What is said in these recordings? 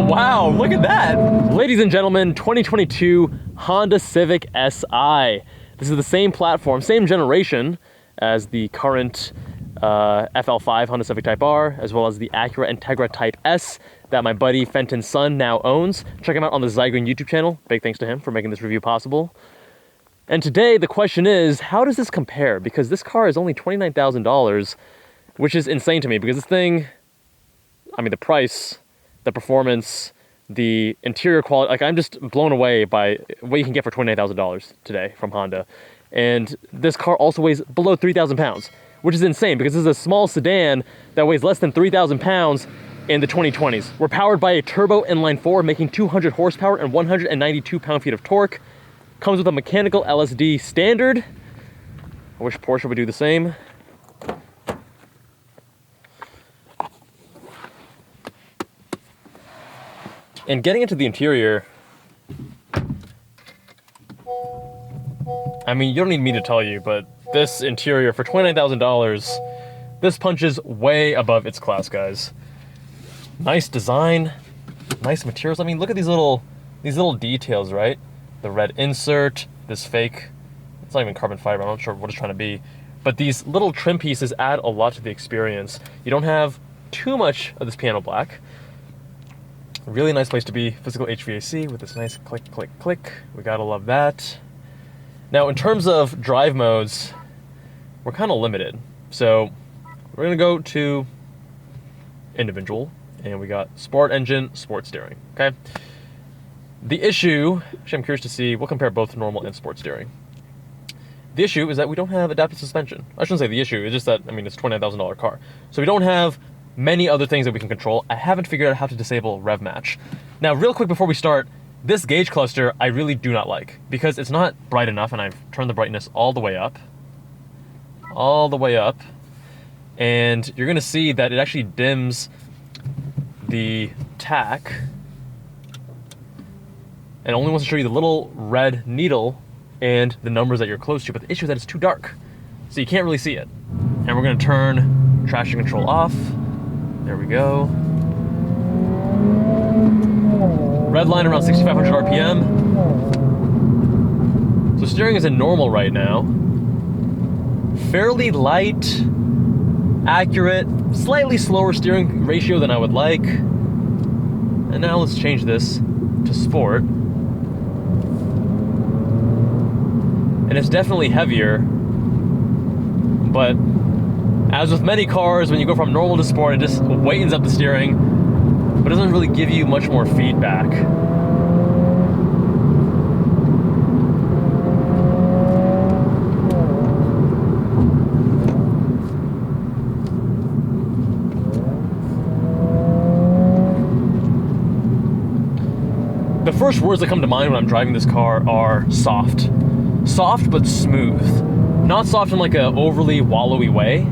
wow, look at that. Ladies and gentlemen, 2022 Honda Civic Si. This is the same platform, same generation as the current FL5 Honda Civic Type R, as well as the Acura Integra Type S that my buddy Fenton's son now owns. Check him out on the Zygon YouTube channel. Big thanks to him for making this review possible. And today the question is, how does this compare? Because this car is only $29,000, which is insane to me because this thing, I mean, the price, the performance, the interior quality, like I'm just blown away by what you can get for $29,000 today from Honda. And this car also weighs below 3,000 pounds, which is insane because this is a small sedan that weighs less than 3,000 pounds in the 2020s. We're powered by a turbo inline 4 making 200 horsepower and 192 pound-feet of torque. Comes with a mechanical LSD standard. I wish Porsche would do the same. And getting into the interior, I mean, you don't need me to tell you, but this interior for $29,000, this punches way above its class, guys. Nice design, nice materials. I mean, look at these little details, right? The red insert, this fake, it's not even carbon fiber, I'm not sure what it's trying to be. But these little trim pieces add a lot to the experience. You don't have too much of this piano black. Really nice place to be, physical HVAC with this nice click, click, click. We gotta love that. Now, in terms of drive modes, we're kind of limited. So we're gonna go to individual, and we got sport engine, sport steering, okay? The issue, actually I'm curious to see, we'll compare both normal and sport steering. The issue is that we don't have adaptive suspension. I shouldn't say the issue, it's just that, I mean, it's a $29,000 car. So we don't have many other things that we can control. I haven't figured out how to disable rev match. Now, real quick before we start, this gauge cluster I really do not like because it's not bright enough, and I've turned the brightness all the way up. And you're gonna see that it actually dims the tach and only wants to show you the little red needle and the numbers that you're close to, but the issue is that it's too dark, so you can't really see it. And we're gonna turn traction control off. There we go. Red line around 6,500 RPM. So steering is in normal right now. Fairly light, accurate, slightly slower steering ratio than I would like. And now let's change this to sport. And it's definitely heavier, but as with many cars, when you go from normal to sport, it just lightens up the steering, but doesn't really give you much more feedback. The first words that come to mind when I'm driving this car are soft. Soft but smooth. Not soft in like a overly wallowy way,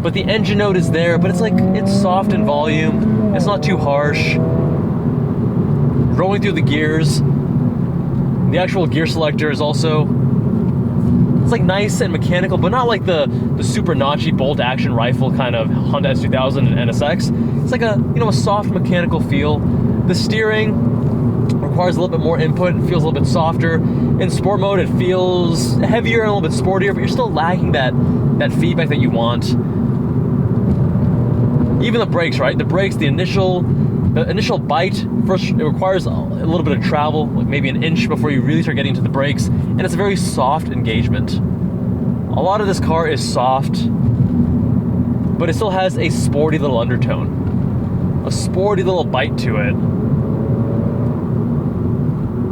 but the engine note is there, but it's soft in volume. It's not too harsh. Rolling through the gears. The actual gear selector is also, it's like nice and mechanical, but not like the super notchy bolt action rifle kind of Honda S2000 and NSX. It's like a, you know, a soft mechanical feel. The steering requires a little bit more input and feels a little bit softer. In sport mode, it feels heavier and a little bit sportier, but you're still lacking that feedback that you want. Even the brakes, right? The brakes, the initial bite, first it requires a little bit of travel, like maybe an inch before you really start getting to the brakes, and it's a very soft engagement. A lot of this car is soft, but it still has a sporty little undertone, a sporty little bite to it.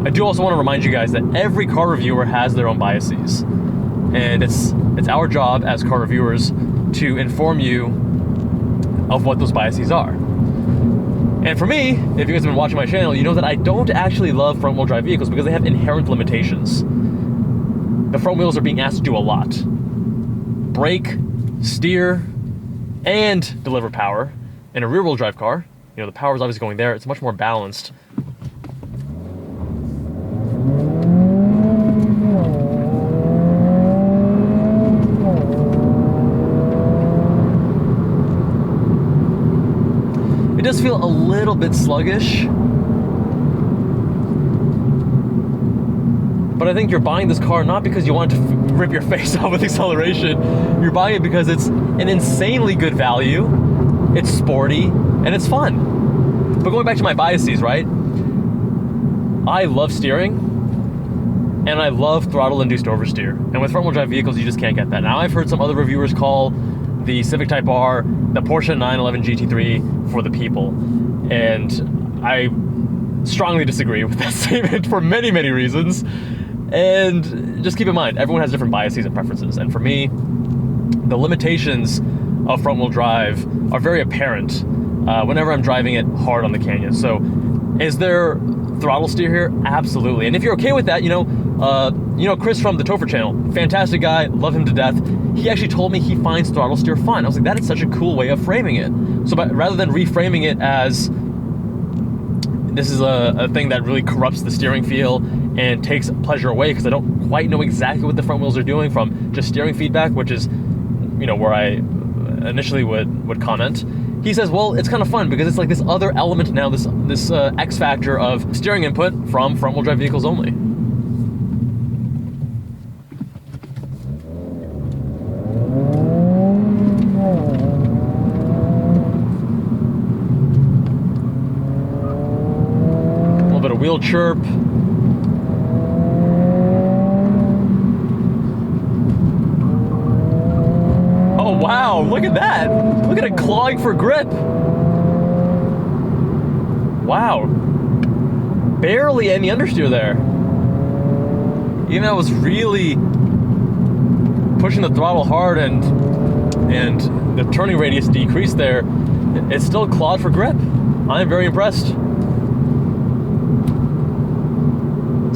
I do also want to remind you guys that every car reviewer has their own biases, and it's our job as car reviewers to inform you of what those biases are. And for me, if you guys have been watching my channel, you know that I don't actually love front-wheel drive vehicles because they have inherent limitations. The front wheels are being asked to do a lot. Brake, steer, and deliver power. In a rear-wheel drive car, you know, the power is obviously going there. It's much more balanced. It does feel a little bit sluggish. But I think you're buying this car not because you want to rip your face off with acceleration. You're buying it because it's an insanely good value, it's sporty, and it's fun. But going back to my biases, right? I love steering, and I love throttle-induced oversteer. And with front-wheel drive vehicles, you just can't get that. Now, I've heard some other reviewers call the Civic Type R the Porsche 911 GT3 for the people. And I strongly disagree with that statement for many, many reasons. And just keep in mind, everyone has different biases and preferences. And for me, the limitations of front-wheel drive are very apparent whenever I'm driving it hard on the canyon. So is there throttle steer here? Absolutely. And if you're okay with that, Chris from the Topher channel, fantastic guy, love him to death. He actually told me he finds throttle steer fun. I was like, that is such a cool way of framing it. So rather than reframing it as this is a thing that really corrupts the steering feel and takes pleasure away, because I don't quite know exactly what the front wheels are doing from just steering feedback, which is, where I initially would comment. He says, well, it's kind of fun because it's like this other element now, this X factor of steering input from front-wheel drive vehicles only. A little bit of wheel chirp. Oh, wow, look at that. Look at it clawing for grip. Wow. Barely any understeer there. Even though I was really pushing the throttle hard and the turning radius decreased there, it still clawed for grip. I'm very impressed.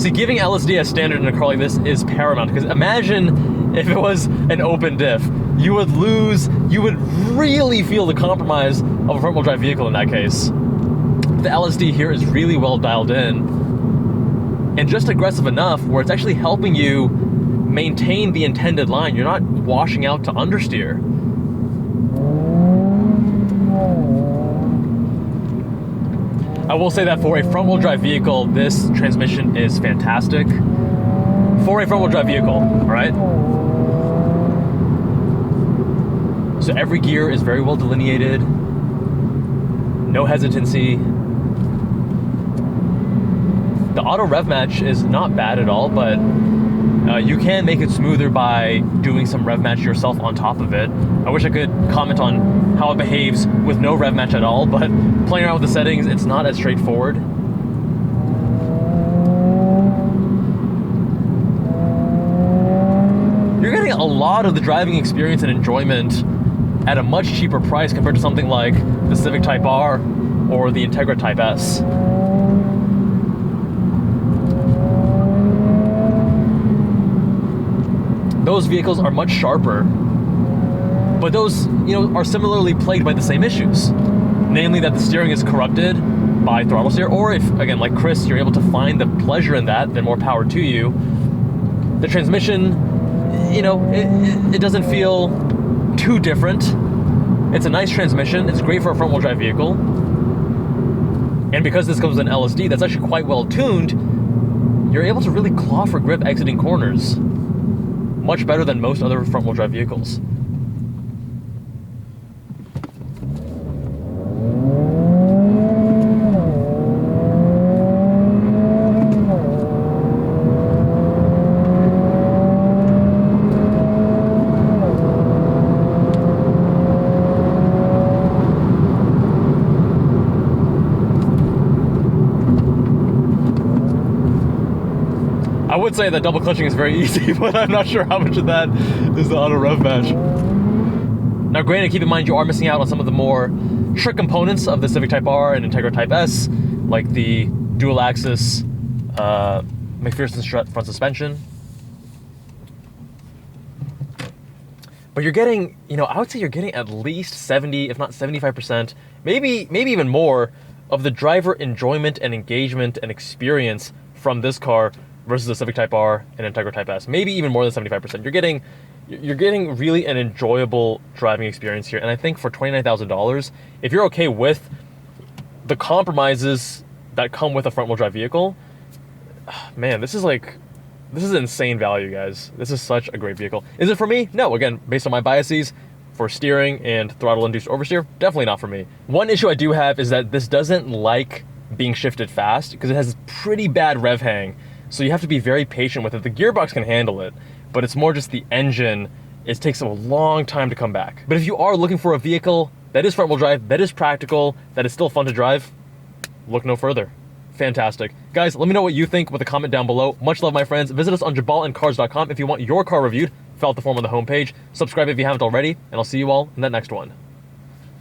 See, giving LSD as standard in a car like this is paramount, because imagine if it was an open diff. You would really feel the compromise of a front-wheel drive vehicle in that case. The LSD here is really well dialed in and just aggressive enough where it's actually helping you maintain the intended line. You're not washing out to understeer. I will say that for a front-wheel drive vehicle, this transmission is fantastic. For a front-wheel drive vehicle, all right? So every gear is very well delineated, no hesitancy. The auto rev match is not bad at all, but you can make it smoother by doing some rev match yourself on top of it. I wish I could comment on how it behaves with no rev match at all, but playing around with the settings, it's not as straightforward. You're getting a lot of the driving experience and enjoyment at a much cheaper price compared to something like the Civic Type R or the Integra Type S. Those vehicles are much sharper, but those, are similarly plagued by the same issues. Namely that the steering is corrupted by throttle steer, or if, again, like Chris, you're able to find the pleasure in that, then more power to you. The transmission, it doesn't feel too different. It's a nice transmission. It's great for a front-wheel drive vehicle. And because this comes with an LSD that's actually quite well tuned, you're able to really claw for grip exiting corners. Much better than most other front-wheel drive vehicles. I would say that double clutching is very easy, but I'm not sure how much of that is the auto rev match. Now granted, keep in mind you are missing out on some of the more trick components of the Civic Type R and Integra Type S, like the dual axis McPherson strut front suspension. But you're getting, I would say you're getting at least 70, if not 75%, maybe even more of the driver enjoyment and engagement and experience from this car versus the Civic Type R and Integra Type S. Maybe even more than 75%. You're getting really an enjoyable driving experience here. And I think for $29,000, if you're okay with the compromises that come with a front wheel drive vehicle, man, this is insane value, guys. This is such a great vehicle. Is it for me? No, again, based on my biases, for steering and throttle-induced oversteer, definitely not for me. One issue I do have is that this doesn't like being shifted fast because it has pretty bad rev hang, so you have to be very patient with it. The gearbox can handle it, but it's more just the engine. It takes a long time to come back. But if you are looking for a vehicle that is front-wheel drive, that is practical, that is still fun to drive, look no further. Fantastic. Guys, let me know what you think with a comment down below. Much love, my friends. Visit us on jubbalandcars.com if you want your car reviewed. Fill out the form on the homepage. Subscribe if you haven't already, and I'll see you all in that next one.